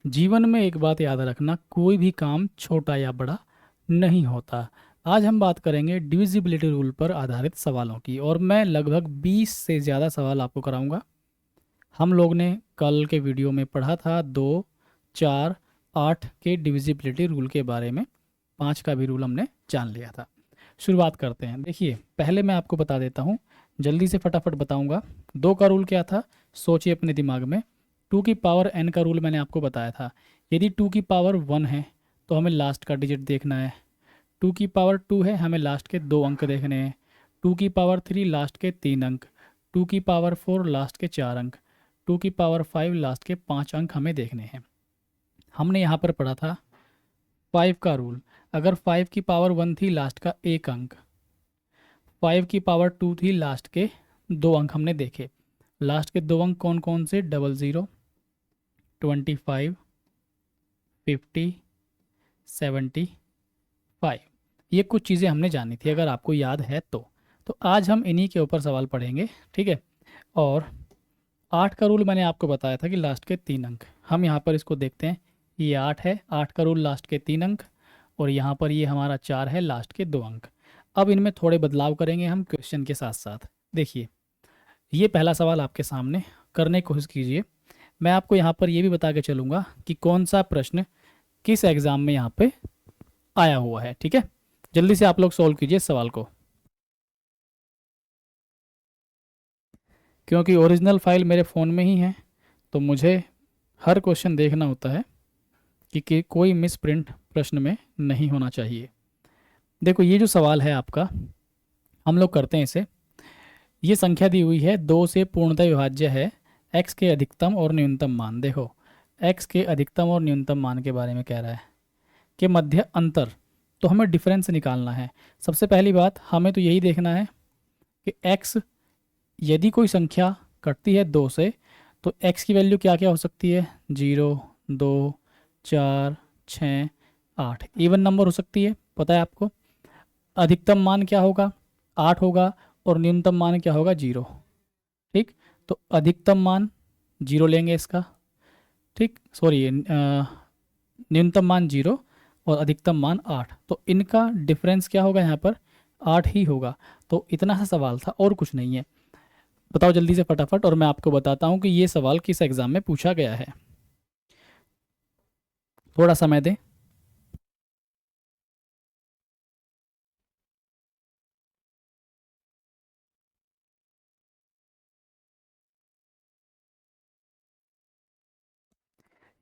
जीवन में एक बात याद रखना, कोई भी काम छोटा या बड़ा नहीं होता। आज हम बात करेंगे डिविजिबिलिटी रूल पर आधारित सवालों की, और मैं लगभग 20 से ज़्यादा सवाल आपको कराऊंगा। हम लोग ने कल के वीडियो में पढ़ा था 2, 4, 8 के डिविजिबिलिटी रूल के बारे में। 5 का भी रूल हमने जान लिया था। शुरुआत करते हैं। देखिए, पहले मैं आपको बता देता हूँ, जल्दी से फटाफट बताऊंगा। 2 का रूल क्या था, सोचिए अपने दिमाग में। 2 की पावर n का रूल मैंने आपको बताया था। यदि 2 की पावर 1 है तो हमें लास्ट का डिजिट देखना है। 2 की पावर 2 है, हमें लास्ट के 2 अंक देखने हैं। 2 की पावर 3 लास्ट के 3 अंक। 2 की पावर 4 लास्ट के 4 अंक। 2 की पावर 5 लास्ट के 5 अंक हमें देखने हैं। हमने यहाँ पर पढ़ा था 5 का रूल। अगर 5 की पावर 1 थी, लास्ट का 1 अंक। 5 की पावर 2 थी, लास्ट के 2 अंक हमने देखे। लास्ट के 2 अंक कौन कौन से, 00, 25, 50, 75। ये कुछ चीज़ें हमने जानी थी, अगर आपको याद है तो आज हम इन्हीं के ऊपर सवाल पढ़ेंगे, ठीक है। और 8 का रूल मैंने आपको बताया था कि लास्ट के 3 अंक। हम यहाँ पर इसको देखते हैं। ये 8 है, 8 का रूल लास्ट के 3 अंक। और यहाँ पर ये हमारा 4 है, लास्ट के 2 अंक। अब इनमें थोड़े बदलाव करेंगे हम क्वेश्चन के साथ साथ। देखिए, ये पहला सवाल आपके सामने, करने की कोशिश कीजिए। मैं आपको यहाँ पर ये भी बता के चलूँगा कि कौन सा प्रश्न किस एग्ज़ाम में यहाँ पे आया हुआ है, ठीक है। जल्दी से आप लोग सॉल्व कीजिए इस सवाल को, क्योंकि ओरिजिनल फाइल मेरे फ़ोन में ही है, तो मुझे हर क्वेश्चन देखना होता है कि कोई मिस प्रिंट प्रश्न में नहीं होना चाहिए। देखो, ये जो सवाल है आपका, हम लोग करते हैं इसे। ये संख्या दी हुई है, 2 से पूर्णतः विभाज्य है x के अधिकतम और न्यूनतम मान। देखो, x के अधिकतम और न्यूनतम मान के बारे में कह रहा है कि मध्य अंतर, तो हमें डिफरेंस निकालना है। सबसे पहली बात, हमें तो यही देखना है कि x, यदि कोई संख्या कटती है 2 से, तो x की वैल्यू क्या क्या हो सकती है, 0, 2, 4, 6, 8। इवन नंबर हो सकती है, पता है आपको। अधिकतम मान क्या होगा, 8 होगा, और न्यूनतम मान क्या होगा, 0। ठीक, तो अधिकतम मान 0 लेंगे इसका, ठीक, सॉरी, न्यूनतम मान 0 और अधिकतम मान 8, तो इनका डिफरेंस क्या होगा यहाँ पर, 8 ही होगा। तो इतना सा सवाल था, और कुछ नहीं है। बताओ जल्दी से फटाफट, और मैं आपको बताता हूँ कि ये सवाल किस एग्जाम में पूछा गया है। थोड़ा समय दें।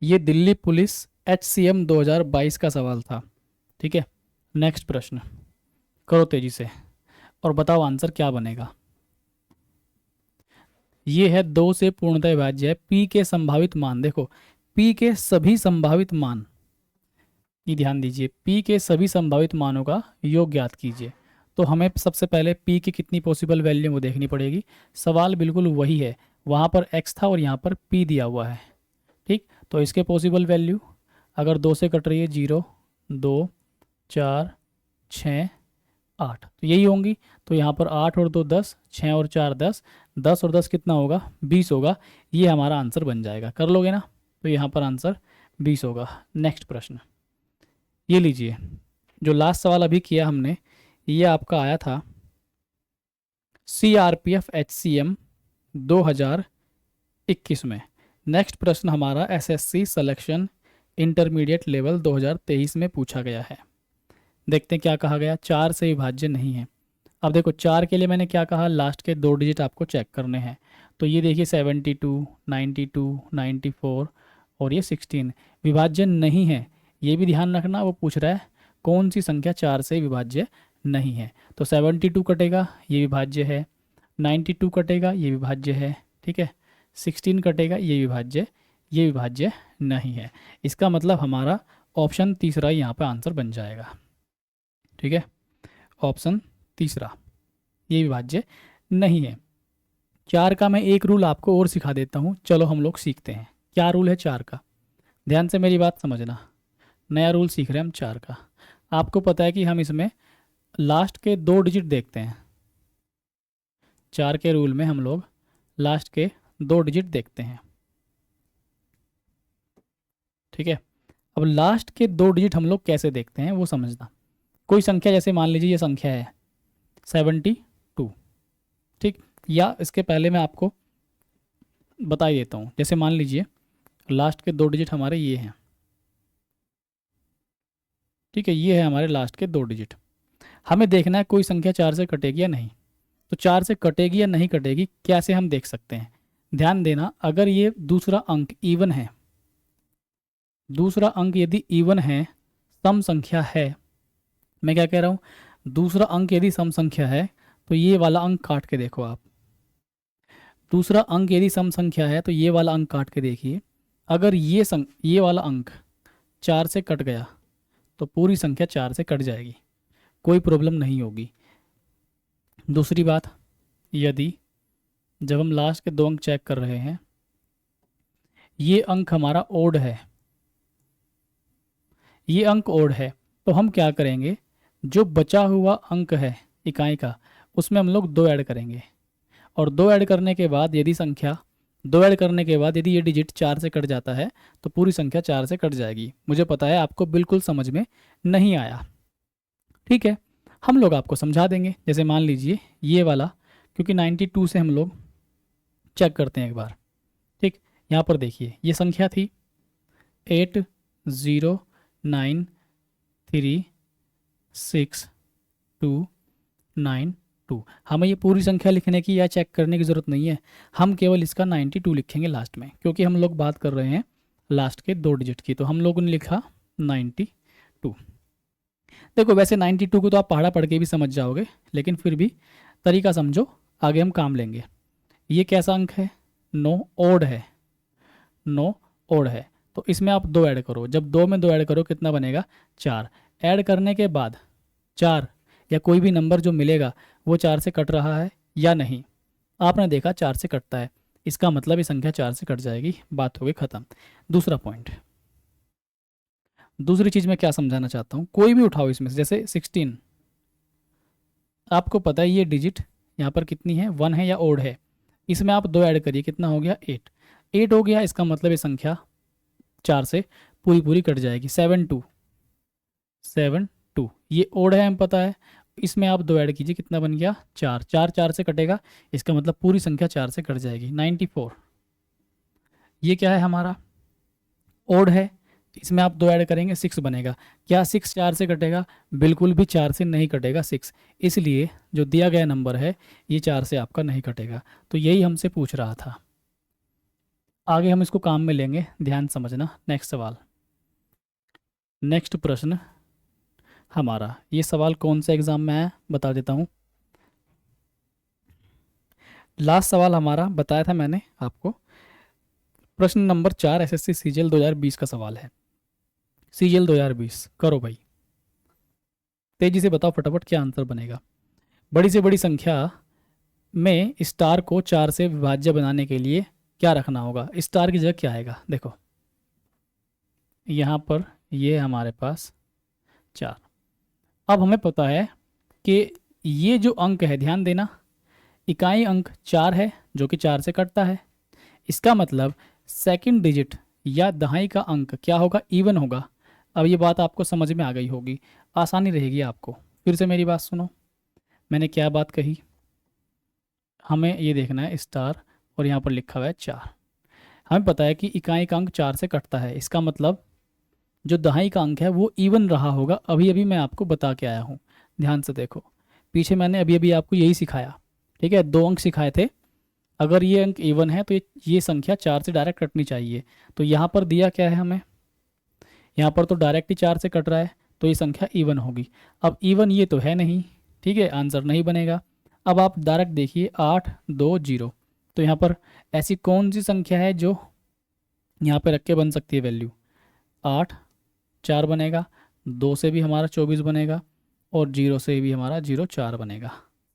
ये दिल्ली पुलिस HCM 2022 का सवाल था, ठीक है। नेक्स्ट प्रश्न करो तेजी से, और बताओ आंसर क्या बनेगा। ये है 2 से पूर्णतः विभाज्य है, p के संभावित मान। देखो, p के सभी संभावित मान, ये ध्यान दीजिए, p के सभी संभावित मानों का योग ज्ञात कीजिए। तो हमें सबसे पहले p की कितनी पॉसिबल वैल्यू वो देखनी पड़ेगी। सवाल बिल्कुल वही है, वहाँ पर x था और यहाँ पर p दिया हुआ है, ठीक। तो इसके पॉसिबल वैल्यू, अगर 2 से कट रही है, 0, 2, 4, 6, 8, तो यही होंगी। तो यहाँ पर 8 और 2 10, 6 और 4 10, 10 और 10 कितना होगा, 20 होगा। ये हमारा आंसर बन जाएगा, कर लोगे ना। तो यहाँ पर आंसर 20 होगा। नेक्स्ट प्रश्न ये लीजिए, जो लास्ट सवाल अभी किया हमने, ये आपका आया था CRPF HCM 2021 में। नेक्स्ट प्रश्न हमारा SSC सिलेक्शन इंटरमीडिएट लेवल 2023 में पूछा गया है। देखते हैं क्या कहा गया। 4 से विभाज्य नहीं है। अब देखो, 4 के लिए मैंने क्या कहा, लास्ट के 2 डिजिट आपको चेक करने हैं। तो ये देखिए, 72, 92, 94 और ये 16 विभाज्य नहीं है। ये भी ध्यान रखना, वो पूछ रहा है कौन सी संख्या 4 से विभाज्य नहीं है। तो 72 कटेगा, ये विभाज्य है। 92 कटेगा, ये विभाज्य है, ठीक है। 16 कटेगा, ये विभाज्य नहीं है। इसका मतलब हमारा ऑप्शन तीसरा यहाँ पे आंसर बन जाएगा, ठीक है। ऑप्शन तीसरा, ये विभाज्य नहीं है। 4 का मैं एक रूल आपको और सिखा देता हूँ, चलो हम लोग सीखते हैं। क्या रूल है 4 का, ध्यान से मेरी बात समझना। नया रूल सीख रहे हैं हम 4 का। आपको पता है कि हम इसमें लास्ट के 2 डिजिट देखते हैं। 4 के रूल में हम लोग लास्ट के 2 डिजिट देखते हैं। ठीक है। अब लास्ट के 2 डिजिट हम लोग कैसे देखते हैं वो समझना। कोई संख्या जैसे मान लीजिए ये संख्या है 72, ठीक। या इसके पहले मैं आपको बता ही देता हूँ। जैसे मान लीजिए लास्ट के 2 डिजिट हमारे ये हैं, ठीक है। ये है हमारे लास्ट के 2 डिजिट। हमें देखना है कोई संख्या 4 से कटेगी या नहीं। तो 4 से कटेगी या नहीं कटेगी कैसे हम देख सकते हैं? ध्यान देना, अगर ये दूसरा अंक इवन है, दूसरा अंक यदि इवन है, सम संख्या है, मैं क्या कह रहा हूँ, दूसरा अंक यदि सम संख्या है तो ये वाला अंक काट के देखो आप। दूसरा अंक यदि सम संख्या है तो ये वाला अंक काट के देखिए। अगर ये वाला अंक 4 से कट गया तो पूरी संख्या 4 से कट जाएगी, कोई प्रॉब्लम नहीं होगी। दूसरी बात, यदि जब हम लास्ट के 2 अंक चेक कर रहे हैं, ये अंक हमारा ओड है, ये अंक ओड है, तो हम क्या करेंगे, जो बचा हुआ अंक है इकाई का उसमें हम लोग 2 ऐड करेंगे। और 2 ऐड करने के बाद यदि संख्या 2 ऐड करने के बाद यदि ये डिजिट 4 से कट जाता है तो पूरी संख्या 4 से कट जाएगी। मुझे पता है आपको बिल्कुल समझ में नहीं आया, ठीक है। हम लोग आपको समझा देंगे। जैसे मान लीजिए ये वाला, क्योंकि 92 से हम लोग चेक करते हैं एक बार, ठीक। यहाँ पर देखिए ये संख्या थी 80936292। हमें ये पूरी संख्या लिखने की या चेक करने की ज़रूरत नहीं है, हम केवल इसका 92 लिखेंगे लास्ट में, क्योंकि हम लोग बात कर रहे हैं लास्ट के 2 डिजिट की। तो हम लोगों ने लिखा 92। देखो वैसे 92 को तो आप पढ़ा पढ़ के भी समझ जाओगे, लेकिन फिर भी तरीका समझो, आगे हम काम लेंगे। ये कैसा अंक है? 9 ओड है, 9 ओड है। तो इसमें आप 2 ऐड करो, जब 2 में 2 ऐड करो कितना बनेगा? 4। ऐड करने के बाद 4 या कोई भी नंबर जो मिलेगा वो 4 से कट रहा है या नहीं। आपने देखा 4 से कटता है, इसका मतलब ये संख्या 4 से कट जाएगी, बात हो गई ख़त्म। दूसरा पॉइंट, दूसरी चीज़ मैं क्या समझाना चाहता हूँ, कोई भी उठाओ इसमें से, जैसे 16, आपको पता है ये डिजिट यहाँ पर कितनी है, 1 है या ओड है। इसमें आप 2 ऐड करिए, कितना हो गया? 8। 8 हो गया, इसका मतलब ये संख्या 4 से पूरी पूरी कट जाएगी। 72, ये ओड है, हम पता है। इसमें आप 2 ऐड कीजिए, कितना बन गया? 4। 4 4 से कटेगा, इसका मतलब पूरी संख्या 4 से कट जाएगी। 94, ये क्या है हमारा? ओड है, इसमें आप 2 ऐड करेंगे 6 बनेगा। क्या 6 4 से कटेगा? बिल्कुल भी 4 से नहीं कटेगा 6, इसलिए जो दिया गया नंबर है ये 4 से आपका नहीं कटेगा। तो यही हमसे पूछ रहा था, आगे हम इसको काम में लेंगे, ध्यान समझना। नेक्स्ट सवाल, नेक्स्ट प्रश्न हमारा, ये सवाल कौन से एग्ज़ाम में आया बता देता हूँ। लास्ट सवाल हमारा बताया था मैंने आपको, प्रश्न नंबर 4 एसएससी सीजीएल 2020 का सवाल है। सीजीएल 2020 करो भाई, तेजी से बताओ फटाफट क्या आंसर बनेगा। बड़ी से बड़ी संख्या में स्टार को 4 से विभाज्य बनाने के लिए क्या रखना होगा? स्टार की जगह क्या आएगा? देखो यहाँ पर ये हमारे पास 4। अब हमें पता है कि ये जो अंक है, ध्यान देना, इकाई अंक 4 है जो कि 4 से कटता है। इसका मतलब सेकंड डिजिट या दहाई का अंक क्या होगा? इवन होगा। अब ये बात आपको समझ में आ गई होगी, आसानी रहेगी आपको। फिर से मेरी बात सुनो, मैंने क्या बात कही, हमें ये देखना है स्टार और यहाँ पर लिखा हुआ है 4। हमें पता है कि इकाई का अंक 4 से कटता है, इसका मतलब जो दहाई का अंक है वो इवन रहा होगा। अभी अभी मैं आपको बता के आया हूँ, ध्यान से देखो, पीछे मैंने अभी अभी आपको यही सिखाया, ठीक है। 2 अंक सिखाए थे, अगर ये अंक इवन है तो ये संख्या 4 से डायरेक्ट कटनी चाहिए। तो यहाँ पर दिया क्या है हमें, यहाँ पर तो डायरेक्ट ही 4 से कट रहा है, तो ये संख्या इवन होगी। अब इवन ये तो है नहीं, ठीक है, आंसर नहीं बनेगा। अब आप डायरेक्ट देखिए 8 2 0, तो यहाँ पर ऐसी कौन सी संख्या है जो यहाँ पे रख के बन सकती है वैल्यू? 8 4 बनेगा, 2 से भी हमारा 24 बनेगा, और 0 से भी हमारा 0 4 बनेगा।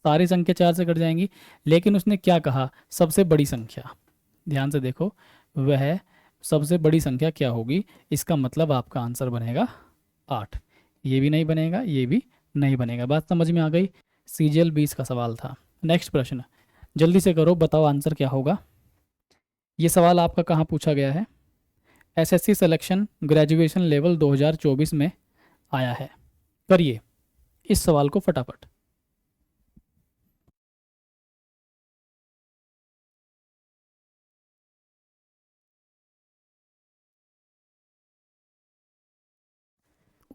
सारी संख्या 4 से कट जाएंगी, लेकिन उसने क्या कहा? सबसे बड़ी संख्या। ध्यान से देखो, वह सबसे बड़ी संख्या क्या होगी? इसका मतलब आपका आंसर बनेगा 8। ये भी नहीं बनेगा, ये भी नहीं बनेगा। बात समझ में आ गई? सीजीएल 20 का सवाल था। नेक्स्ट प्रश्न, जल्दी से करो, बताओ आंसर क्या होगा। ये सवाल आपका कहाँ पूछा गया है? एसएससी सिलेक्शन ग्रेजुएशन लेवल 2024 में आया है। करिए इस सवाल को फटाफट।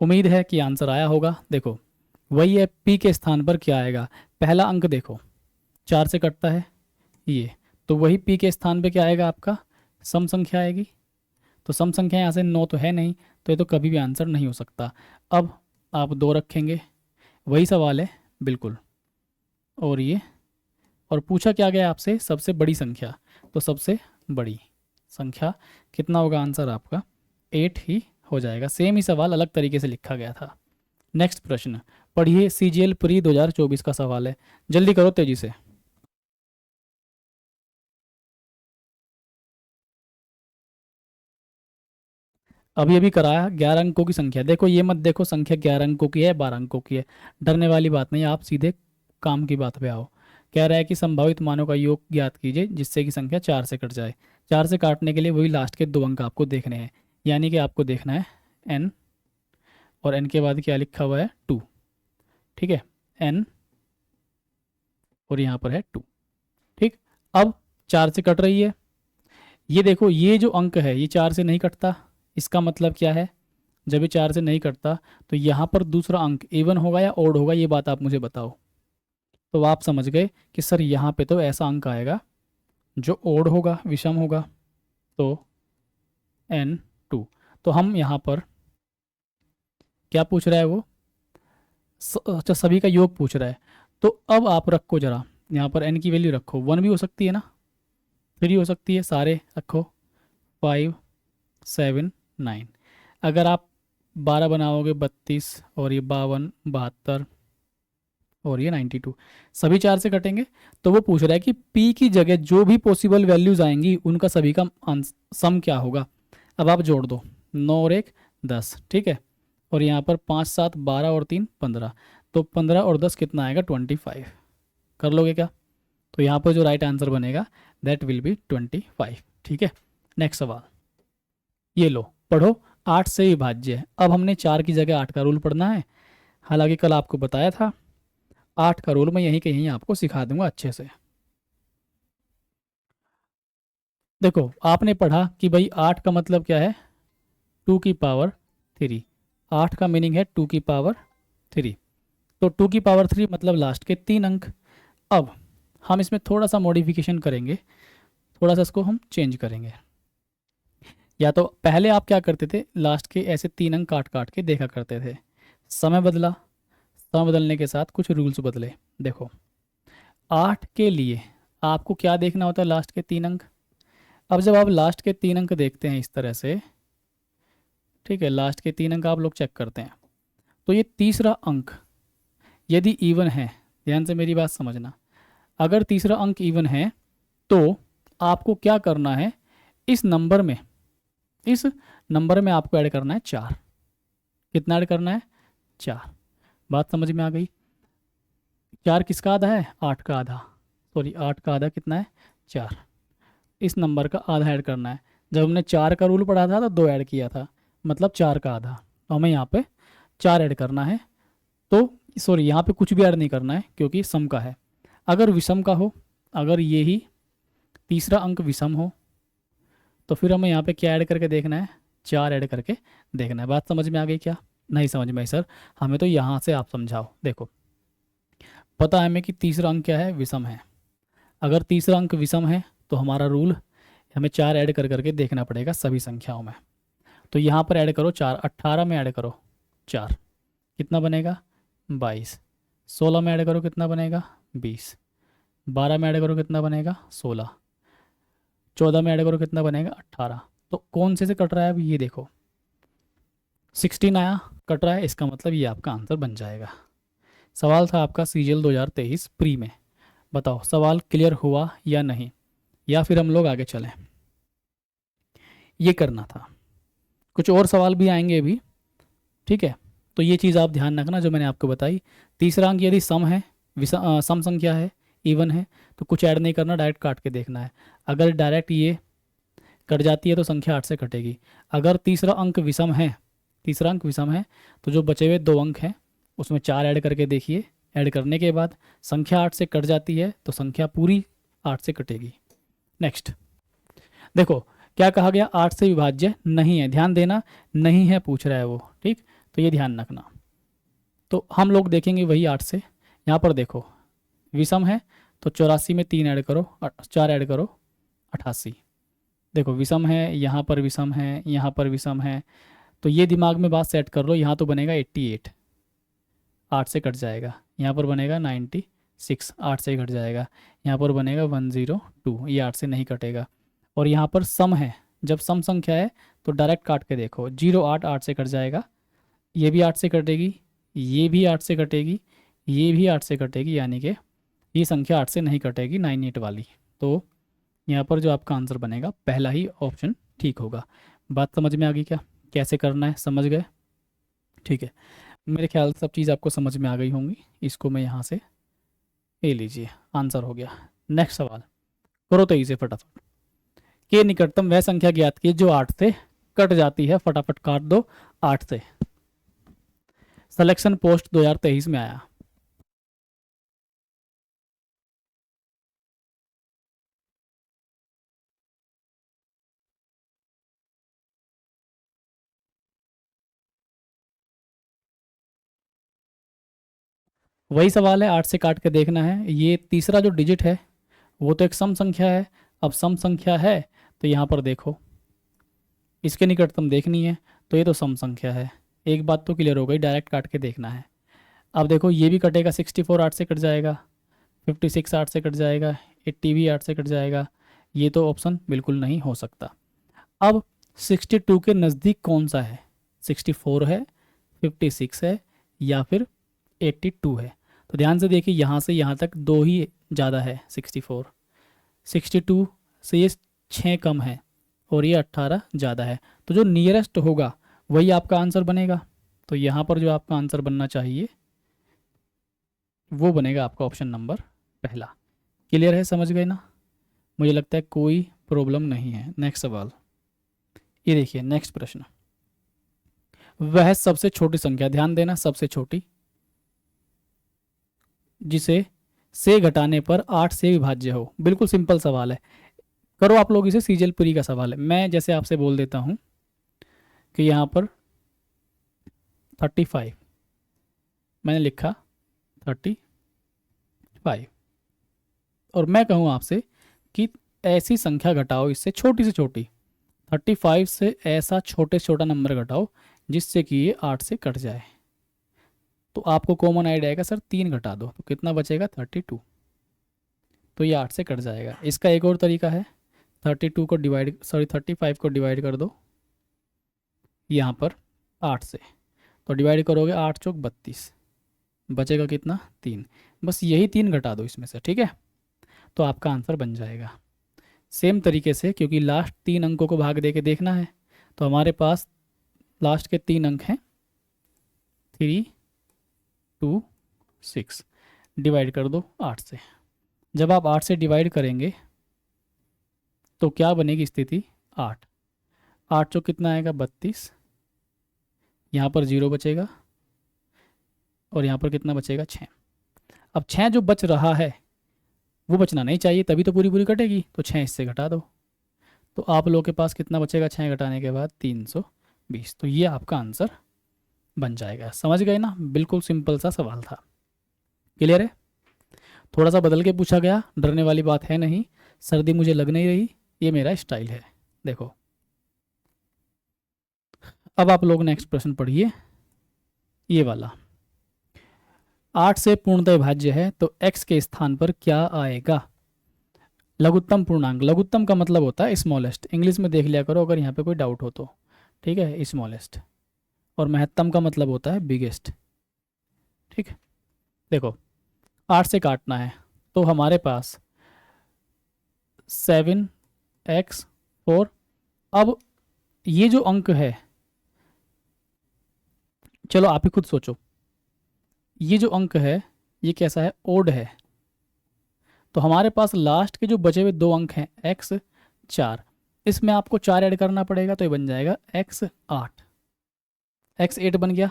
उम्मीद है कि आंसर आया होगा। देखो वही है, पी के स्थान पर क्या आएगा, पहला अंक देखो 4 से कटता है ये, तो वही पी के स्थान पे क्या आएगा आपका, सम संख्या आएगी। तो सम संख्या यहाँ से 9 तो है नहीं, तो ये तो कभी भी आंसर नहीं हो सकता। अब आप 2 रखेंगे, वही सवाल है बिल्कुल। और ये, और पूछा क्या गया आपसे, सबसे बड़ी संख्या, तो सबसे बड़ी संख्या कितना होगा, आंसर आपका 8 ही हो जाएगा। सेम ही सवाल अलग तरीके से लिखा गया था। नेक्स्ट प्रश्न पढ़िए, सीजीएल प्री 2024 का सवाल है, जल्दी करो तेजी से। अभी अभी कराया 11 अंकों की संख्या। देखो ये मत देखो संख्या 11 अंकों की है 12 अंकों की है, डरने वाली बात नहीं, आप सीधे काम की बात पे आओ। कह रहा है कि संभावित मानों का योग ज्ञात कीजिए जिससे कि संख्या 4 से कट जाए। 4 से काटने के लिए वही लास्ट के 2 अंक आपको देखने हैं, यानी कि आपको देखना है n, और n के बाद क्या लिखा हुआ है 2, ठीक है, n और यहाँ पर है 2, ठीक। अब 4 से कट रही है, ये देखो ये जो अंक है ये 4 से नहीं कटता, इसका मतलब क्या है, जब ये 4 से नहीं कटता तो यहाँ पर दूसरा अंक इवन होगा या ओड होगा, ये बात आप मुझे बताओ। तो आप समझ गए कि सर यहाँ पे तो ऐसा अंक आएगा जो ओड होगा, विषम होगा, तो n2। तो हम यहाँ पर क्या पूछ रहा है वो, अच्छा सभी का योग पूछ रहा है। तो अब आप रखो जरा, यहाँ पर n की वैल्यू रखो, 1 भी हो सकती है ना, 3 हो सकती है, सारे रखो, 5 7 9। अगर आप 12 बनाओगे 32, और ये 52 72, और ये 92, सभी 4 से कटेंगे। तो वो पूछ रहा है कि p की जगह जो भी पॉसिबल वैल्यूज आएंगी उनका सभी का सम क्या होगा। अब आप जोड़ दो, 9 और 1 10, ठीक है, और यहाँ पर 5 7 12 और 3 15, तो 15 और 10 कितना आएगा 25, कर लोगे क्या। तो यहाँ पर जो राइट आंसर बनेगा दैट विल बी 25, ठीक है। नेक्स्ट सवाल, ये लो पढ़ो, 8 से विभाज्य है। अब हमने 4 की जगह 8 का रूल पढ़ना है, हालांकि कल आपको बताया था 8 का रूल मैं यहीं के यहीं आपको सिखा दूंगा अच्छे से। देखो आपने पढ़ा कि भाई 8 का मतलब क्या है, 2 की पावर 3, 8 का मीनिंग है 2 की पावर 3, तो 2 की पावर 3 मतलब लास्ट के 3 अंक। अब हम इसमें थोड़ा सा मॉडिफिकेशन करेंगे, थोड़ा सा इसको हम चेंज करेंगे। या तो पहले आप क्या करते थे, लास्ट के ऐसे 3 अंक काट काट के देखा करते थे, समय बदला, समय बदलने के साथ कुछ रूल्स बदले। देखो 8 के लिए आपको क्या देखना होता है, लास्ट के 3 अंक। अब जब आप लास्ट के 3 अंक देखते हैं इस तरह से, ठीक है, लास्ट के 3 अंक आप लोग चेक करते हैं, तो ये तीसरा अंक यदि इवन है, ध्यान से मेरी बात समझना, अगर तीसरा अंक इवन है तो आपको क्या करना है, इस नंबर में, इस नंबर में आपको ऐड करना है 4। कितना ऐड करना है, 4। बात समझ में आ गई। 4 किसका आधा है, 8 का आधा, सॉरी 8 का आधा कितना है 4, इस नंबर का आधा ऐड करना है। जब हमने 4 का रूल पढ़ा था तो 2 ऐड किया था, मतलब 4 का आधा, तो हमें यहाँ पे 4 ऐड करना है। तो सॉरी यहाँ पे कुछ भी ऐड नहीं करना है क्योंकि सम का है। अगर विषम का हो, अगर ये ही तीसरा अंक विषम हो, तो फिर हमें यहाँ पे क्या ऐड करके देखना है, 4 ऐड करके देखना है। बात समझ में आ गई क्या, नहीं समझ में आई सर, हमें तो यहाँ से आप समझाओ। देखो पता है हमें कि तीसरा अंक क्या है, विषम है। अगर तीसरा अंक विषम है तो हमारा रूल, हमें 4 ऐड कर करके देखना पड़ेगा सभी संख्याओं में। तो यहाँ पर ऐड करो 4, 18 में ऐड करो 4, कितना बनेगा 22, 16 में ऐड करो कितना बनेगा 20, 12 में ऐड करो कितना बनेगा 16, 14 में ऐड करो कितना बनेगा 18। तो कौन से कट रहा है, अब ये देखो 16 आया, कट रहा है, इसका मतलब ये आपका आंसर बन जाएगा। सवाल था आपका सीजीएल 2023 प्री में। बताओ सवाल क्लियर हुआ या नहीं, या फिर हम लोग आगे चलें। ये करना था, कुछ और सवाल भी आएंगे अभी, ठीक है। तो ये चीज़ आप ध्यान रखना जो मैंने आपको बताई। तीसरा अंक यदि सम है, सम संख्या है, इवन है, तो कुछ ऐड नहीं करना, डायरेक्ट काट के देखना है। अगर डायरेक्ट ये कट जाती है तो संख्या 8 से कटेगी। अगर तीसरा अंक विषम है, तीसरा अंक विषम है, तो जो बचे हुए 2 अंक हैं उसमें 4 ऐड करके देखिए। ऐड करने के बाद संख्या 8 से कट जाती है तो संख्या पूरी 8 से कटेगी। नेक्स्ट देखो क्या कहा गया, 8 से विभाज्य नहीं है, ध्यान देना, नहीं है पूछ रहा है वो, ठीक, तो ये ध्यान रखना। तो हम लोग देखेंगे वही 8 से। यहाँ पर देखो विषम है तो 84 में 3 ऐड करो, 4 ऐड करो, 88। देखो विषम है, यहाँ पर विषम है, यहाँ पर विषम है, तो ये दिमाग में बात सेट कर लो। यहाँ तो बनेगा 88, 8 से कट जाएगा। यहाँ पर बनेगा 96, 8 से कट जाएगा। यहाँ पर बनेगा 102, ये 8 से नहीं कटेगा। और यहाँ पर सम है, जब सम संख्या है तो डायरेक्ट काट के देखो, 08, 8 से कट जाएगा, ये भी 8 से कटेगी, ये भी 8 से कटेगी, ये भी 8 से कटेगी, यानी कि ये संख्या 8 से नहीं कटेगी, 98 वाली। तो यहाँ पर जो आपका आंसर बनेगा पहला ही ऑप्शन ठीक होगा। बात समझ में आ गई क्या, कैसे करना है, समझ गए? ठीक है, मेरे ख्याल से सब चीज़ आपको समझ में आ गई होंगी। इसको मैं यहाँ से ले लीजिए, आंसर हो गया। नेक्स्ट सवाल करो तो इसे फटाफट। के निकटतम वह संख्या ज्ञात की जो 8 से कट जाती है, फटाफट काट दो 8 से। सिलेक्शन पोस्ट 2023 में आया। वही सवाल है, 8 से काट के देखना है। ये तीसरा जो डिजिट है वो तो एक सम संख्या है। अब सम संख्या है तो यहाँ पर देखो इसके निकटतम देखनी है, तो ये तो सम संख्या है। एक बात तो क्लियर हो गई, डायरेक्ट काट के देखना है। अब देखो ये भी कटेगा, 64 8 से कट जाएगा, 56 8 से कट जाएगा, 80 भी 8 से कट जाएगा। ये तो ऑप्शन बिल्कुल नहीं हो सकता। अब 62 के नज़दीक कौन सा है, 64 है, 56 है, या फिर 82 है? तो ध्यान से देखिए, यहाँ से यहाँ तक 2 ही ज़्यादा है, 64, 62 से ये 6 कम है और ये 18 ज़्यादा है। तो जो नियरेस्ट होगा वही आपका आंसर बनेगा। तो यहाँ पर जो आपका आंसर बनना चाहिए वो बनेगा आपका ऑप्शन नंबर पहला। क्लियर है, समझ गए ना? मुझे लगता है कोई प्रॉब्लम नहीं है। नेक्स्ट सवाल, ये देखिए नेक्स्ट प्रश्न। वह सबसे छोटी संख्या, ध्यान देना, सबसे छोटी, जिसे से घटाने पर 8 से विभाज्य हो। बिल्कुल सिंपल सवाल है, करो आप लोग इसे सीजलपुरी का सवाल है। मैं जैसे आपसे बोल देता हूँ कि यहाँ पर 35 मैंने लिखा, 35, और मैं कहूँ आपसे कि ऐसी संख्या घटाओ इससे छोटी से छोटी, 35 से ऐसा छोटे से छोटा नंबर घटाओ जिससे कि ये 8 से कट जाए। तो आपको कॉमन आइडिया आएगा, सर 3 घटा दो तो कितना बचेगा, 32, तो ये 8 से कट जाएगा। इसका एक और तरीका है, 35 को डिवाइड कर दो यहाँ पर 8 से, तो डिवाइड करोगे 8 चौक 32, बचेगा कितना, 3। बस यही 3 घटा दो इसमें से, ठीक है, तो आपका आंसर बन जाएगा। सेम तरीके से, क्योंकि लास्ट 3 अंकों को भाग दे के देखना है, तो हमारे पास लास्ट के 3 अंक हैं 3 2 6, डिवाइड कर दो 8 से। जब आप 8 से डिवाइड करेंगे तो क्या बनेगी स्थिति, 8, 8 चौक कितना आएगा, 32, यहाँ पर 0 बचेगा और यहाँ पर कितना बचेगा, 6। अब 6 जो बच रहा है वो बचना नहीं चाहिए, तभी तो पूरी पूरी कटेगी, तो 6 इससे घटा दो, तो आप लोगों के पास कितना बचेगा 6 घटाने के बाद, 320। तो ये आपका आंसर बन जाएगा। समझ गए ना, बिल्कुल सिंपल सा सवाल था। क्लियर है? थोड़ा सा बदल के पूछा गया, डरने वाली बात है नहीं, सर्दी मुझे लग नहीं रही, ये मेरा स्टाइल है। देखो अब आप लोग नेक्स्ट प्रश्न पढ़िए, ये वाला। 8 से पूर्णतः भाज्य है तो x के स्थान पर क्या आएगा? लघुत्तम पूर्णांक, लघुत्तम का मतलब होता है स्मॉलेस्ट, इंग्लिश में देख लिया करो अगर यहाँ पे कोई डाउट हो तो, ठीक है, स्मॉलेस्ट। और महत्तम का मतलब होता है बिगेस्ट, ठीक है। देखो 8 से काटना है तो हमारे पास 7x4। अब ये जो अंक है, चलो आप ही खुद सोचो, ये जो अंक है ये कैसा है, ओड है। तो हमारे पास लास्ट के जो बचे हुए 2 अंक हैं x4, इसमें आपको 4 ऐड करना पड़ेगा, तो ये बन जाएगा x8, x8 बन गया।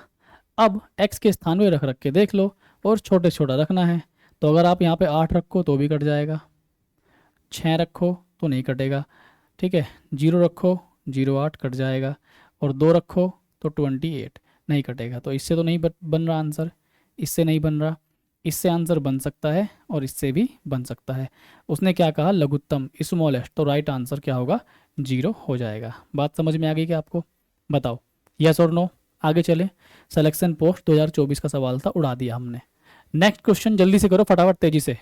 अब x के स्थान में रख के देख लो, और छोटे छोटा रखना है, तो अगर आप यहाँ पे 8 रखो तो भी कट जाएगा, 6 रखो तो नहीं कटेगा, ठीक है, 0 रखो 0 8 कट जाएगा, और 2 रखो तो 28 नहीं कटेगा। तो इससे तो नहीं बन रहा आंसर, इससे नहीं बन रहा, इससे आंसर बन सकता है और इससे भी बन सकता है। उसने क्या कहा, लघुत्तम स्मॉलेस्ट, तो राइट आंसर क्या होगा, 0 हो जाएगा। बात समझ में आ गई क्या आपको, बताओ यस और नो। आगे चले, सिलेक्शन पोस्ट 2024 का सवाल था, उड़ा दिया हमने। नेक्स्ट क्वेश्चन जल्दी से करो, फटाफट तेजी से।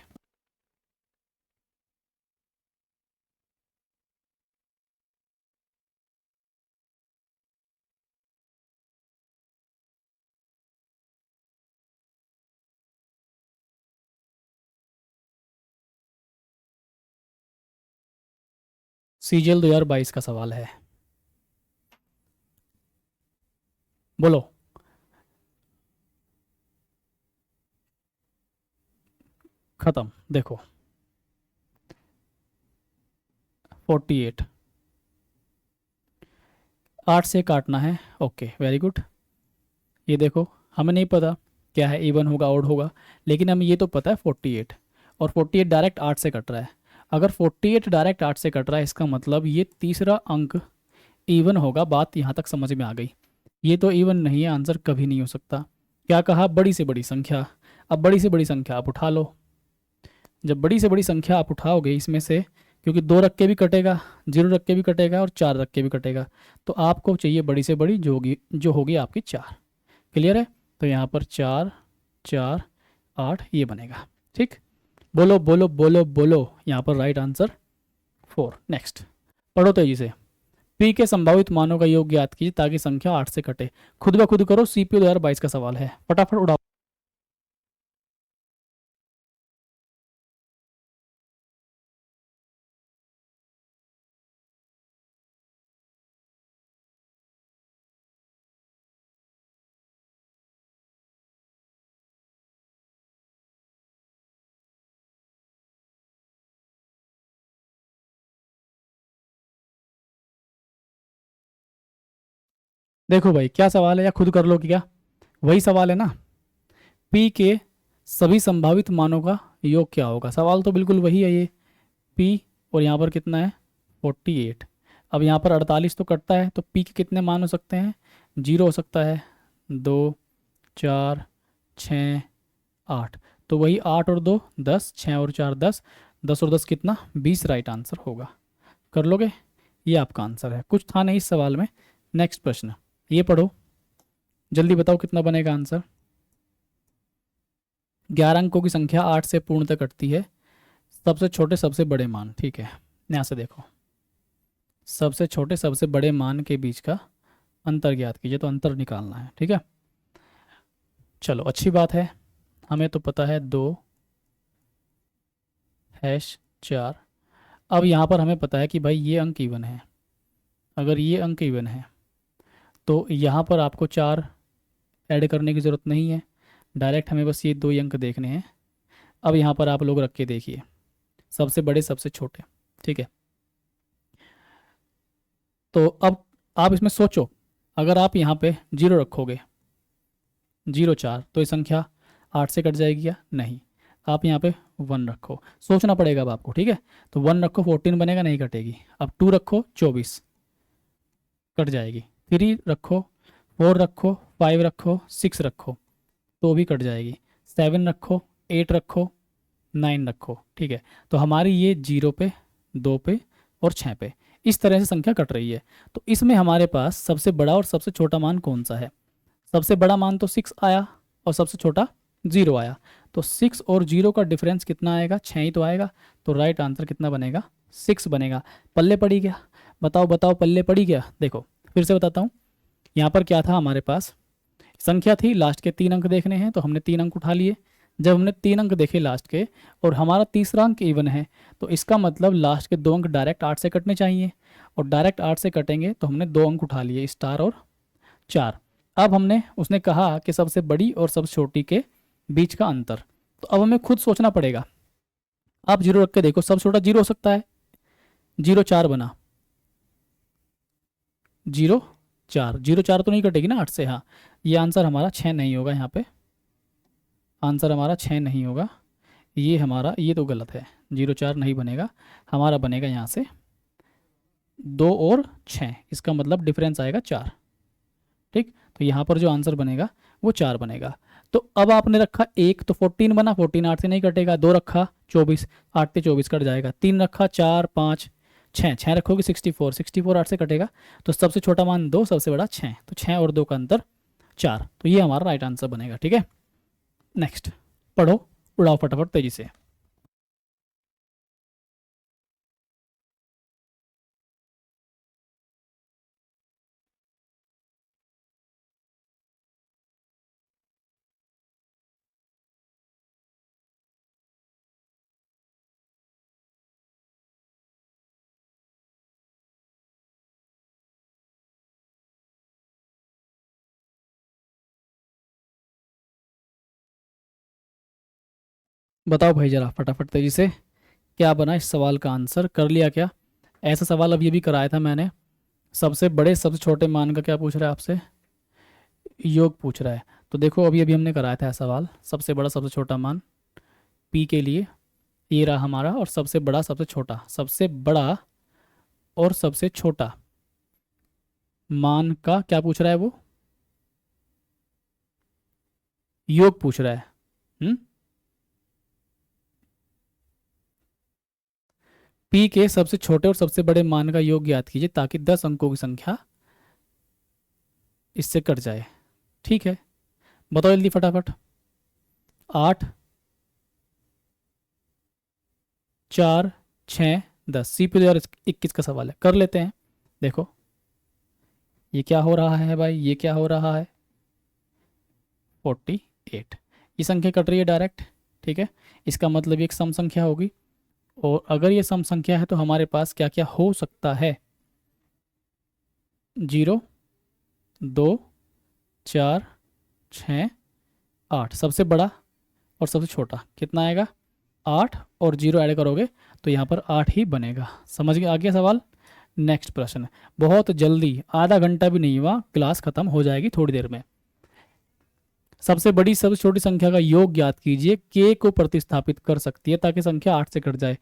सीजीएल 2022 का सवाल है, बोलो। खत्म, देखो 48, 8 से काटना है, ओके वेरी गुड। ये देखो हमें नहीं पता क्या है, इवन होगा ऑड होगा, लेकिन हमें ये तो पता है 48, और 48 डायरेक्ट 8 से कट रहा है। अगर 48 डायरेक्ट 8 से कट रहा है, इसका मतलब ये तीसरा अंक इवन होगा। बात यहाँ तक समझ में आ गई। ये तो इवन नहीं है, आंसर कभी नहीं हो सकता। क्या कहा, बड़ी से बड़ी संख्या। अब बड़ी से बड़ी संख्या आप उठा लो। जब बड़ी से बड़ी संख्या आप उठाओगे इसमें से, क्योंकि 2 रख के भी कटेगा, 0 रख के भी कटेगा, और 4 रख के भी कटेगा, तो आपको चाहिए बड़ी से बड़ी जो होगी आपकी 4। क्लियर है, तो यहाँ पर 4 4 8 ये बनेगा, ठीक। बोलो बोलो बोलो बोलो, यहाँ पर राइट आंसर 4। नेक्स्ट पढ़ो तेजी से। पी के संभावित मानों का योग ज्ञात कीजिए ताकि संख्या 8 से कटे। खुद ब खुद करो, सीपीयू 2022 का सवाल है, फटाफट उड़ाओ। देखो भाई क्या सवाल है, या खुद कर लो क्या, वही सवाल है ना। पी के सभी संभावित मानों का योग क्या होगा, सवाल तो बिल्कुल वही है ये। पी और यहाँ पर कितना है 48। अब यहाँ पर 48 तो कटता है, तो पी के कितने मान हो सकते हैं, 0 हो सकता है, 2 4 6 8, तो वही 8 और 2 10, 6 और 4 10, 10 और 10 कितना 20 राइट आंसर होगा। कर लोगे, ये आपका आंसर है, कुछ था नहीं इस सवाल में। नेक्स्ट प्रश्न ये पढ़ो, जल्दी बताओ कितना बनेगा आंसर। 11 अंकों की संख्या 8 से पूर्णतः कटती है, सबसे छोटे सबसे बड़े मान, ठीक है। यहाँ से देखो, सबसे छोटे सबसे बड़े मान के बीच का अंतर ज्ञात कीजिए, तो अंतर निकालना है, ठीक है। चलो अच्छी बात है, हमें तो पता है 2 # 4। अब यहाँ पर हमें पता है कि भाई ये अंक इवन है, अगर ये अंक इवन है तो यहाँ पर आपको 4 ऐड करने की ज़रूरत नहीं है, डायरेक्ट हमें बस ये 2 ही अंक देखने हैं। अब यहाँ पर आप लोग रख के देखिए, सबसे बड़े सबसे छोटे, ठीक है। तो अब आप इसमें सोचो, अगर आप यहाँ पे 0 रखोगे, 0 4, तो ये संख्या 8 से कट जाएगी या नहीं। आप यहाँ पे 1 रखो, सोचना पड़ेगा अब आपको, ठीक है। तो 1 रखो 14 बनेगा, नहीं कटेगी। अब 2 रखो 24 कट जाएगी। 3 रखो, 4 रखो, 5 रखो, 6 रखो तो भी कट जाएगी। 7 रखो, 8 रखो, 9 रखो, ठीक है। तो हमारी ये 0 पे, 2 पे और 6 पे इस तरह से संख्या कट रही है। तो इसमें हमारे पास सबसे बड़ा और सबसे छोटा मान कौन सा है, सबसे बड़ा मान तो 6 आया और सबसे छोटा 0 आया। तो 6 और 0 का डिफरेंस कितना आएगा, 6 ही तो आएगा। तो राइट आंसर कितना बनेगा, 6 बनेगा। पल्ले पड़ी क्या, बताओ बताओ, पल्ले पड़ी क्या। देखो फिर से बताता हूँ, यहाँ पर क्या था, हमारे पास संख्या थी, लास्ट के 3 अंक देखने हैं, तो हमने 3 अंक उठा लिए। जब हमने 3 अंक देखे लास्ट के और हमारा तीसरा अंक इवन है, तो इसका मतलब लास्ट के 2 अंक डायरेक्ट 8 से कटने चाहिए, और डायरेक्ट 8 से कटेंगे तो हमने 2 अंक उठा लिए, स्टार और 4। अब हमने उसने कहा कि सबसे बड़ी और सबसे छोटी के बीच का अंतर, तो अब हमें खुद सोचना पड़ेगा। आप 0 रख के देखो, सबसे छोटा 0 हो सकता है, 0 4 बना, जीरो चार, जीरो चार तो नहीं कटेगी ना 8 से, हाँ। ये आंसर हमारा 6 नहीं होगा, यहाँ पे आंसर हमारा 6 नहीं होगा, ये हमारा, ये तो गलत है, जीरो चार नहीं बनेगा, हमारा बनेगा यहाँ से 2 और 6, इसका मतलब डिफरेंस आएगा 4। ठीक, तो यहाँ पर जो आंसर बनेगा वो 4 बनेगा। तो अब आपने रखा 1 तो 14 बना, 14 8 से नहीं कटेगा, 2 रखा 24, 8 से 24 कट जाएगा, 3 रखा 4 5 6, 6 रखोगे 64, 64 8 से कटेगा, तो सबसे छोटा मान 2, सबसे बड़ा 6, तो 6 और 2 का अंतर 4, तो ये हमारा राइट आंसर बनेगा। ठीक है, नेक्स्ट पढ़ो, उड़ाओ फटाफट तेजी से। बताओ भाई जरा फटाफट तेजी से, क्या बना इस सवाल का आंसर, कर लिया क्या? ऐसा सवाल अब ये भी कराया था मैंने, सबसे बड़े सबसे छोटे मान का क्या पूछ रहा है आपसे, योग पूछ रहा है। तो देखो अभी अभी हमने कराया था ऐसा सवाल, सबसे बड़ा सबसे छोटा मान पी के लिए, ये रहा हमारा, और सबसे बड़ा सबसे छोटा, सबसे बड़ा और सबसे छोटा मान का क्या पूछ रहा है वो, योग पूछ रहा है। हम्म, पी के सबसे छोटे और सबसे बड़े मान का योग ज्ञात कीजिए ताकि 10 अंकों की संख्या इससे कट जाए। ठीक है, बताओ जल्दी फटाफट। 8 4 6 10, सी पे 2021 का सवाल है, कर लेते हैं। देखो ये क्या हो रहा है भाई, ये क्या हो रहा है, 48, ये संख्या कट रही है डायरेक्ट। ठीक है, इसका मतलब ये एक सम संख्या होगी, और अगर ये सम संख्या है तो हमारे पास क्या क्या हो सकता है, 0 2 4 6 8, सबसे बड़ा और सबसे छोटा कितना आएगा, 8, और 0 ऐड करोगे तो यहाँ पर 8 ही बनेगा। समझ गए, आ गया सवाल। नेक्स्ट प्रश्न, बहुत जल्दी, आधा घंटा भी नहीं हुआ, क्लास खत्म हो जाएगी थोड़ी देर में। सबसे बड़ी सबसे छोटी संख्या का योग ज्ञात कीजिए, के को प्रतिस्थापित कर सकती है ताकि संख्या 8 से कट जाए।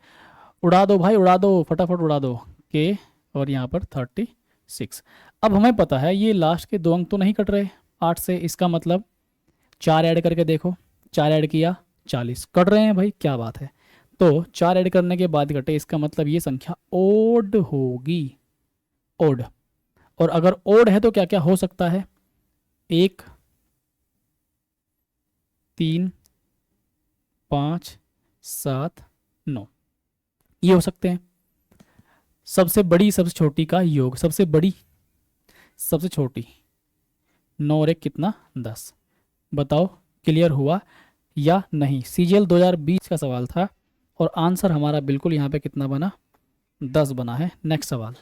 उड़ा दो भाई, उड़ा दो फटाफट, उड़ा दो के, और यहाँ पर 36। अब हमें पता है ये लास्ट के 2 अंक तो नहीं कट रहे 8 से, इसका मतलब 4 ऐड करके देखो, 4 ऐड किया 40, कट रहे हैं भाई, क्या बात है। तो 4 ऐड करने के बाद कटे, इसका मतलब ये संख्या ओड होगी, ओड। और अगर ओड है तो क्या क्या हो सकता है, 1 3 5 7 9, ये हो सकते हैं। सबसे बड़ी सबसे छोटी का योग, सबसे बड़ी सबसे छोटी, 9 और 1 कितना, 10। बताओ क्लियर हुआ या नहीं? सीजीएल 2020 का सवाल था, और आंसर हमारा बिल्कुल यहाँ पे कितना बना, 10 बना है। नेक्स्ट सवाल,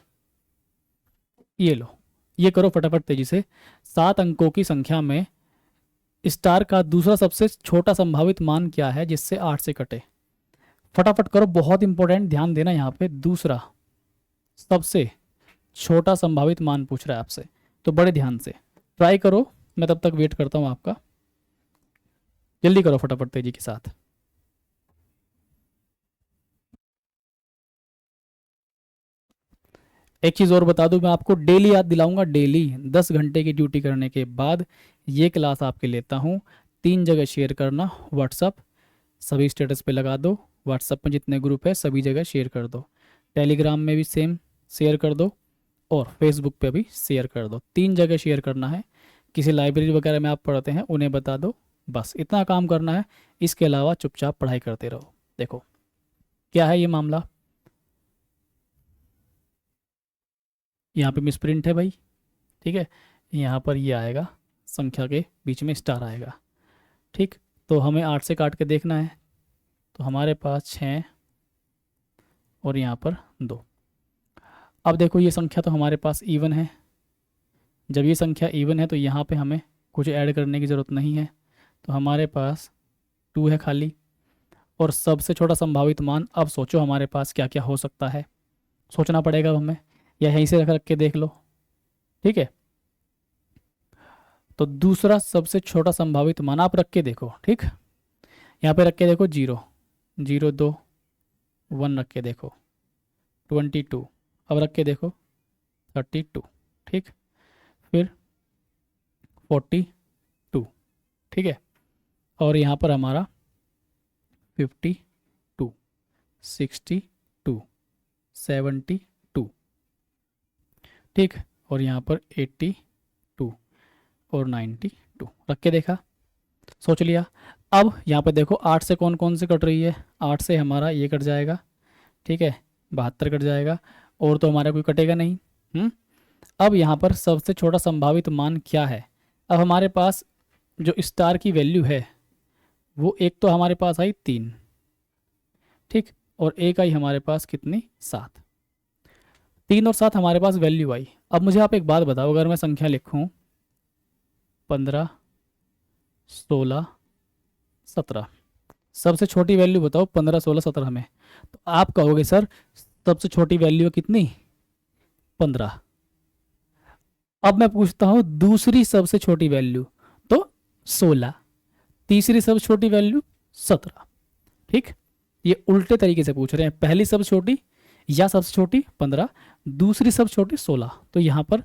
ये लो, ये करो फटाफट तेजी से। 7 अंकों की संख्या में स्टार का दूसरा सबसे छोटा संभावित मान क्या है जिससे 8 से कटे, फटाफट करो, बहुत इंपॉर्टेंट, ध्यान देना यहाँ पे, दूसरा सबसे छोटा संभावित मान पूछ रहा है आपसे, तो बड़े ध्यान से ट्राई करो, मैं तब तक वेट करता हूँ आपका, जल्दी करो फटाफट तेजी के साथ। एक चीज़ और बता दूं मैं आपको, डेली याद दिलाऊंगा, डेली 10 घंटे की ड्यूटी करने के बाद ये क्लास आपके लेता हूँ। 3 जगह शेयर करना, व्हाट्सअप सभी स्टेटस पे लगा दो, व्हाट्सअप में जितने ग्रुप है सभी जगह शेयर कर दो, टेलीग्राम में भी सेम शेयर कर दो, और फेसबुक पे भी शेयर कर दो। 3 जगह शेयर करना है, किसी लाइब्रेरी वगैरह में आप पढ़ते हैं उन्हें बता दो, बस इतना काम करना है। इसके अलावा चुपचाप पढ़ाई करते रहो। देखो क्या है ये मामला, यहाँ पे मिसप्रिंट है भाई, ठीक है, यहाँ पर ये आएगा, संख्या के बीच में स्टार आएगा। ठीक, तो हमें 8 से काट के देखना है, तो हमारे पास 6 और यहाँ पर 2। अब देखो ये संख्या तो हमारे पास इवन है, जब ये संख्या इवन है तो यहाँ पे हमें कुछ ऐड करने की ज़रूरत नहीं है, तो हमारे पास 2 है खाली। और सबसे छोटा संभावित मान, अब सोचो हमारे पास क्या क्या हो सकता है, सोचना पड़ेगा अब हमें, या यहीं से रख रख के देख लो। ठीक है। तो दूसरा सबसे छोटा संभावित मान आप रख के देखो, ठीक। यहाँ पे रख के देखो 0, 0 2, 1 रख के देखो 22, अब रख के देखो 32, ठीक। फिर 42, ठीक है। और यहाँ पर हमारा 52, 62, 72, ठीक। और यहाँ पर 82 और 92 रख के देखा, सोच लिया। अब यहाँ पे देखो 8 से कौन कौन से कट रही है, 8 से हमारा ये कट जाएगा, ठीक है, 72 कट जाएगा, और तो हमारा कोई कटेगा नहीं। अब यहाँ पर सबसे छोटा संभावित मान क्या है। अब हमारे पास जो स्टार की वैल्यू है वो एक तो हमारे पास आई 3, ठीक, और एक आई हमारे पास कितनी, 7। 3 और 7 हमारे पास वैल्यू आई। अब मुझे आप एक बात बताओ, अगर मैं संख्या लिखूं 15, 16, 17, सबसे छोटी वैल्यू बताओ 15, 16, 17 में, तो आप कहोगे सर सबसे छोटी वैल्यू कितनी, 15। अब मैं पूछता हूँ दूसरी सबसे छोटी वैल्यू, तो 16, तीसरी सबसे छोटी वैल्यू 17, ठीक। ये उल्टे तरीके से पूछ रहे हैं, पहली सबसे छोटी या सबसे छोटी 15, दूसरी सबसे छोटी 16। तो यहाँ पर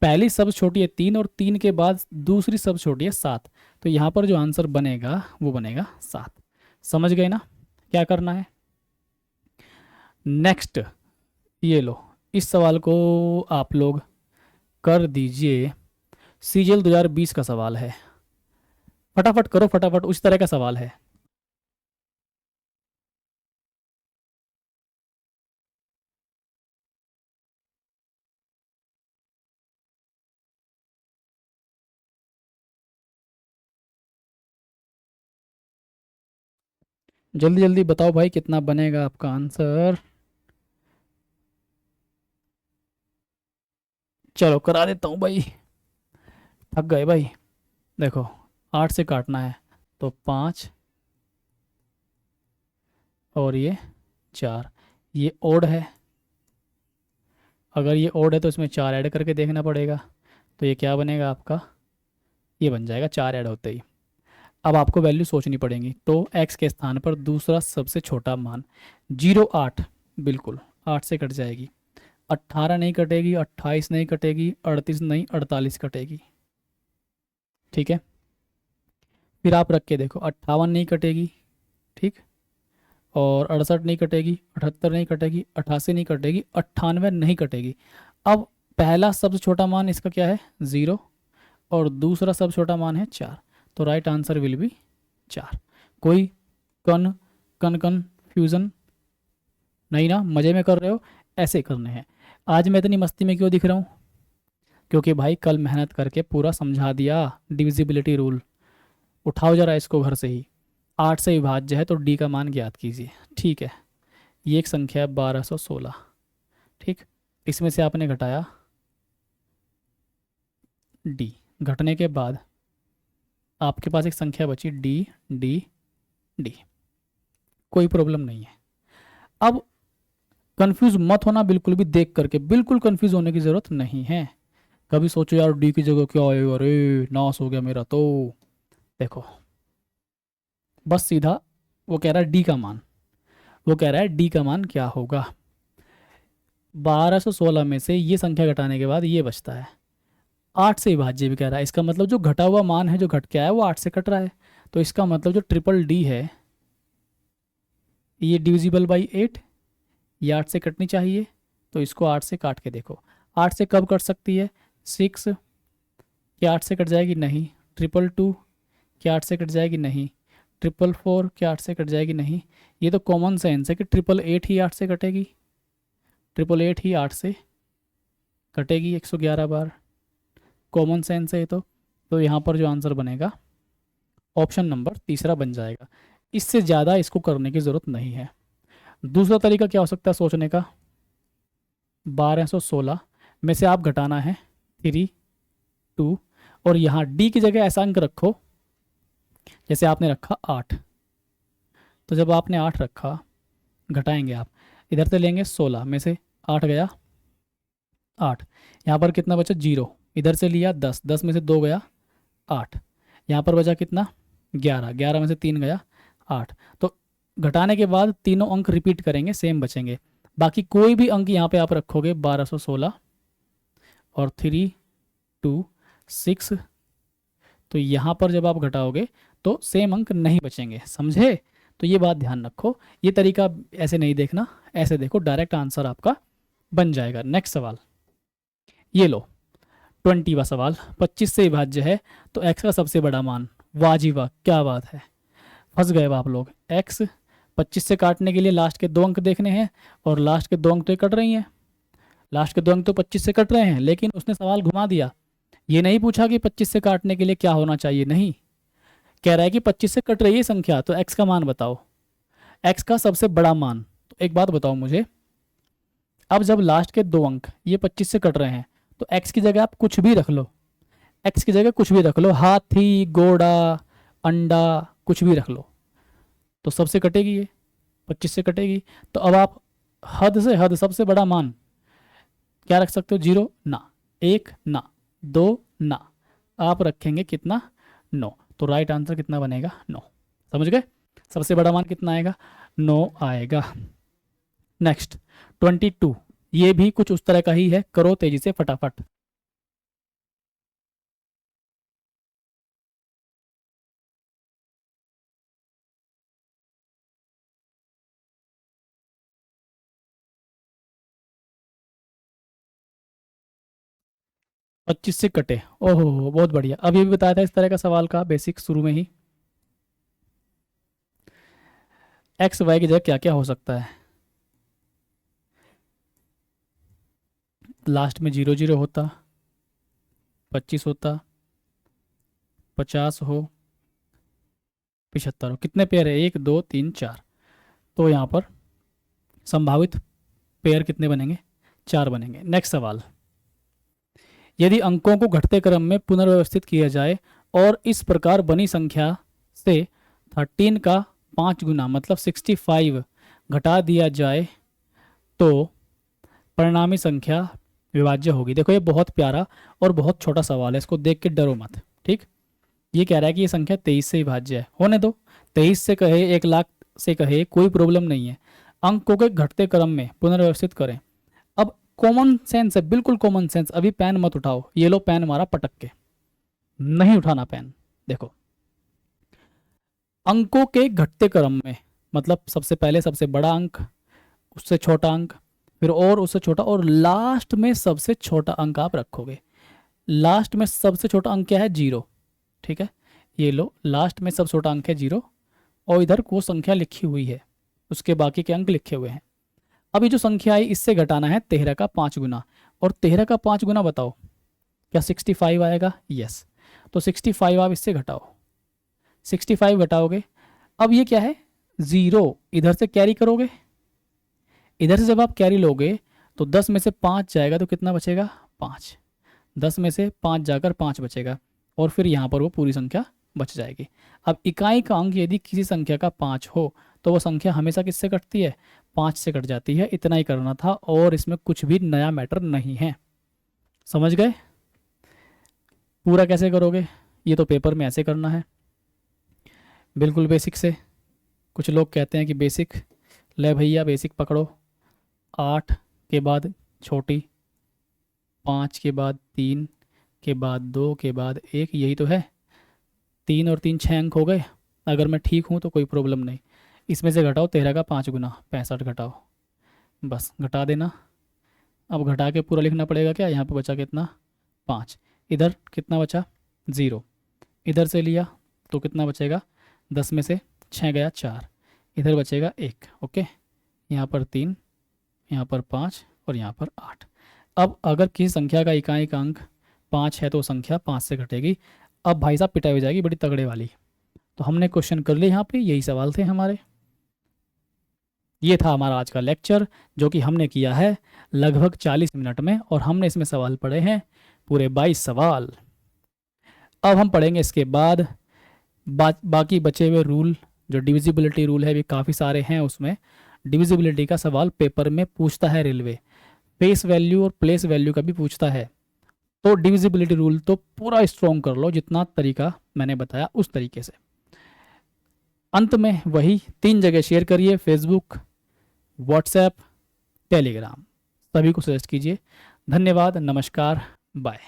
पहली सबसे छोटी है 3 और 3 के बाद दूसरी सबसे छोटी है 7, तो यहाँ पर जो आंसर बनेगा वो बनेगा 7। समझ गए ना क्या करना है। नेक्स्ट ये लो, इस सवाल को आप लोग कर दीजिए। सीजीएल 2020 का सवाल है, फटाफट करो, फटाफट, उस तरह का सवाल है। जल्दी जल्दी बताओ भाई कितना बनेगा आपका आंसर। चलो करा देता हूँ भाई, थक गए भाई। देखो 8 से काटना है तो 5 और ये 4, ये ओड है, अगर ये ओड है तो इसमें 4 ऐड करके देखना पड़ेगा, तो ये क्या बनेगा आपका, ये बन जाएगा 4 ऐड होते ही। अब आपको वैल्यू सोचनी पड़ेगी, तो x के स्थान पर दूसरा सबसे छोटा मान 0, 8, बिल्कुल 8 से कट जाएगी, 18 नहीं कटेगी, 28 नहीं कटेगी, 38 नहीं, 48 कटेगी, ठीक है। फिर आप रख के देखो 58 नहीं कटेगी, ठीक, और 68 नहीं कटेगी, 78 नहीं कटेगी, 88 नहीं कटेगी, 98 नहीं कटेगी। अब पहला सबसे छोटा मान इसका क्या है, 0, और दूसरा सबसे छोटा मान है 4, तो राइट आंसर विल बी 4। कोई कन कन कन्फ्यूज़न नहीं ना, मज़े में कर रहे हो, ऐसे करने हैं। आज मैं इतनी मस्ती में क्यों दिख रहा हूँ, क्योंकि भाई कल मेहनत करके पूरा समझा दिया डिविजिबिलिटी रूल। उठाओ जरा इसको घर से ही, 8 से विभाज्य है तो डी का मान ज्ञात कीजिए, ठीक है। ये एक संख्या है 1216, ठीक, इसमें से आपने घटाया डी, घटने के बाद आपके पास एक संख्या बची डी, डी, डी, कोई प्रॉब्लम नहीं है। अब कंफ्यूज मत होना बिल्कुल भी, देख करके बिल्कुल कंफ्यूज होने की ज़रूरत नहीं है। कभी सोचो यार डी की जगह क्या आएगा, अरे नाश हो गया मेरा, तो देखो बस सीधा वो कह रहा है डी का मान, वो कह रहा है डी का मान क्या होगा। 1216 में से ये संख्या घटाने के बाद ये बचता है, 8 से विभाज्य भी कह रहा है, इसका मतलब जो घटा हुआ मान है जो घट के आया है वो 8 से कट रहा है, तो इसका मतलब जो ट्रिपल डी है ये डिविजिबल बाई 8, ये 8 से कटनी चाहिए, तो इसको 8 से काट के देखो। 8 से कब कट सकती है, 6, क्या 8 से कट जाएगी, नहीं। 222, क्या 8 से कट जाएगी, नहीं। 444, क्या 8 से कट जाएगी, नहीं। ये तो कॉमन सेंस है कि 888 ही 8 से कटेगी, 888 ही 8 से कटेगी 111 बार, कॉमन सेंस है ये तो यहाँ पर जो आंसर बनेगा ऑप्शन नंबर तीसरा बन जाएगा। इससे ज़्यादा इसको करने की ज़रूरत नहीं है। दूसरा तरीका क्या हो सकता है सोचने का, 1216 में से आप घटाना है 3, 2, और यहाँ डी की जगह ऐसा अंक रखो जैसे आपने रखा 8, तो जब आपने 8 रखा, घटाएंगे आप, इधर से लेंगे 16 में से 8 गया, 8। यहाँ पर कितना बचा 0, इधर से लिया 10, 10 में से 2 गया 8। यहाँ पर बचा कितना 11, 11 में से 3 गया 8। तो घटाने के बाद तीनों अंक रिपीट करेंगे, सेम बचेंगे। बाकी कोई भी अंक यहाँ पे आप रखोगे 1216 और 3 2 6, तो यहाँ पर जब आप घटाओगे तो सेम अंक नहीं बचेंगे, समझे? तो ये बात ध्यान रखो, ये तरीका ऐसे नहीं देखना, ऐसे देखो, डायरेक्ट आंसर आपका बन जाएगा। नेक्स्ट सवाल ये लो, 20वां सवाल। 25 से विभाज्य है तो x का सबसे बड़ा मान। वाह जी वाह, क्या बात है, फंस गए आप लोग। x 25 से काटने के लिए लास्ट के 2 अंक देखने हैं, और लास्ट के 2 अंक तो ये कट रही हैं, लास्ट के 2 अंक तो 25 से कट रहे हैं, लेकिन उसने सवाल घुमा दिया। ये नहीं पूछा कि 25 से काटने के लिए क्या होना चाहिए, नहीं, कह रहा है कि 25 से कट रही है संख्या, तो x का मान बताओ, x का सबसे बड़ा मान। तो एक बात बताओ मुझे, अब जब लास्ट के 2 अंक ये 25 से कट रहे हैं, तो x की जगह आप कुछ भी रख लो, x की जगह कुछ भी रख लो, हाथी, घोड़ा, अंडा, कुछ भी रख लो, तो सबसे कटेगी, ये 25 से कटेगी। तो अब आप हद से हद सबसे बड़ा मान क्या रख सकते हो, 0 ना, 1 ना, 2 ना, आप रखेंगे कितना 9। तो राइट आंसर कितना बनेगा 9, समझ गए? सबसे बड़ा मान कितना आएगा 9 आएगा। नेक्स्ट 22, ये भी कुछ उस तरह का ही है, करो तेजी से फटाफट। पच्चीस से कटे, ओहो बहुत बढ़िया। अब ये भी बताया था इस तरह का सवाल का बेसिक शुरू में ही, एक्स वाई की जगह क्या क्या हो सकता है। लास्ट में 0 0 होता, 25 होता, 50 हो, 75 हो। कितने पेयर है, 1 2 3 4, तो यहाँ पर संभावित पेयर कितने बनेंगे, 4 बनेंगे। नेक्स्ट सवाल, यदि अंकों को घटते क्रम में पुनर्व्यवस्थित किया जाए और इस प्रकार बनी संख्या से 13 का 5 गुना मतलब 65 घटा दिया जाए तो परिणामी संख्या विभाज्य होगी। देखो ये बहुत प्यारा और बहुत छोटा सवाल है, इसको देख के डरो मत, ठीक। ये कह रहा है कि ये संख्या 23 से विभाज्य है, होने दो, 23 से कहे 1 लाख से कहे कोई प्रॉब्लम नहीं है। अंकों के घटते क्रम में पुनर्व्यवस्थित करें। अब कॉमन सेंस है, बिल्कुल कॉमन सेंस। अभी पेन मत उठाओ, ये लो पेन मारा पटक के, नहीं उठाना पेन। देखो अंकों के घटते क्रम में मतलब सबसे पहले सबसे बड़ा अंक, उससे छोटा अंक, फिर और उससे छोटा, और लास्ट में सबसे छोटा अंक आप रखोगे। लास्ट में सबसे छोटा अंक क्या है, 0, ठीक है। ये लो लास्ट में सबसे छोटा अंक है 0, और इधर वो संख्या लिखी हुई है, उसके बाकी के अंक लिखे हुए हैं। अब ये जो संख्या आई इससे घटाना है 13 का 5 गुना, और 13 का 5 गुना बताओ क्या 65 आएगा, यस। तो 65 आप इससे घटाओ, 65 घटाओगे। अब ये क्या है 0, इधर से कैरी करोगे, इधर से जब आप कैरी लोगे तो 10 में से 5 जाएगा तो कितना बचेगा 5, 10 में से 5 जाकर 5 बचेगा, और फिर यहाँ पर वो पूरी संख्या बच जाएगी। अब इकाई का अंक यदि किसी संख्या का 5 हो तो वो संख्या हमेशा किससे कटती है, 5 से कट जाती है। इतना ही करना था, और इसमें कुछ भी नया मैटर नहीं है, समझ गए? पूरा कैसे करोगे, ये तो पेपर में ऐसे करना है, बिल्कुल बेसिक से। कुछ लोग कहते हैं कि बेसिक, ले भैया बेसिक पकड़ो। 8 के बाद छोटी, 5 के बाद 3 के बाद 2 के बाद 1, यही तो है। 3 और 3 6 अंक हो गए। अगर मैं ठीक हूँ तो कोई प्रॉब्लम नहीं। इसमें से घटाओ 13 का 5 गुना, 65 घटाओ, बस घटा देना। अब घटा के पूरा लिखना पड़ेगा क्या, यहाँ पे बचा कितना 5, इधर कितना बचा 0, इधर से लिया तो कितना बचेगा, 10 में से 6 गया 4, इधर बचेगा 1, ओके। यहाँ पर 3, यहाँ पर 5 और यहाँ पर 8। अब अगर किसी संख्या का इकाई का अंक 5 है तो संख्या 5 से घटेगी। अब भाई साहब पिटाई हो जाएगी बड़ी तगड़े वाली। तो हमने क्वेश्चन कर लिए, यहाँ पे यही सवाल थे हमारे। ये था हमारा आज का लेक्चर, जो कि हमने किया है लगभग 40 मिनट में, और हमने इसमें सवाल पढ़े हैं पूरे 22 सवाल। अब हम पढ़ेंगे इसके बाद बाकी बचे हुए रूल, जो डिविजिबिलिटी रूल है, भी काफ़ी सारे हैं। उसमें डिविजिबिलिटी का सवाल पेपर में पूछता है रेलवे, फेस वैल्यू और प्लेस वैल्यू का भी पूछता है, तो डिविजिबिलिटी रूल तो पूरा स्ट्रॉन्ग कर लो, जितना तरीका मैंने बताया उस तरीके से। अंत में वही 3 जगह शेयर करिए, फेसबुक, व्हाट्सएप, टेलीग्राम, सभी को सजेस्ट कीजिए। धन्यवाद, नमस्कार, बाय।